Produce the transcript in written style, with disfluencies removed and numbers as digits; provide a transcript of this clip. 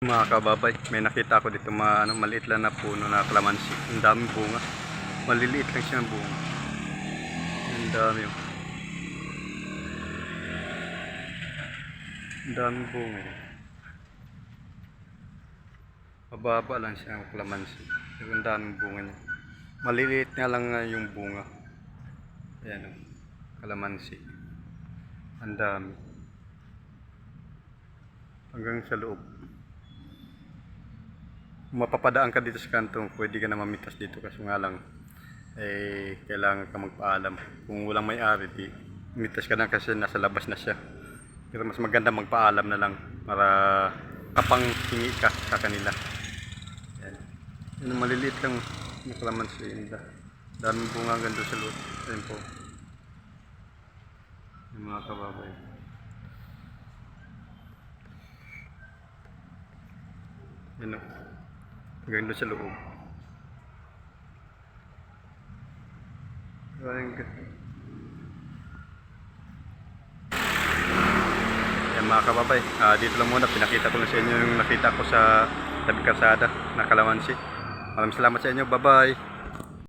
Mga kababay, may nakita ako dito maliit lang na puno na kalamansi. Ang daming bunga. Maliliit lang siya ng bunga. Ang dami oh. Ang daming bunga eh. Mababa lang siya ng kalamansi. Pero ang daming bunga niya. Maliliit nga lang yung bunga. Ayan oh. Kalamansi. Ang dami. Hanggang sa loob. Kung mapapadaan ka dito sa kanto, pwede ka na mamitas dito kasi nga lang kailangan ka magpaalam. Kung walang may-ari, di mitas ka na kasi nasa labas na siya. Pero mas maganda magpaalam na lang para kapang hingi ka sa kanila. Yan. Yan, maliliit lang na kalamansi. Daming bunga ganda sa loob. Ayan po. Yung mga kababay. Yan o. Ganda sa loob. Yan mga kababay, dito lang muna pinakita ko na sa inyo yung nakita ko sa tabi kalsada na kalamansi. Maraming salamat sa inyo, bye bye.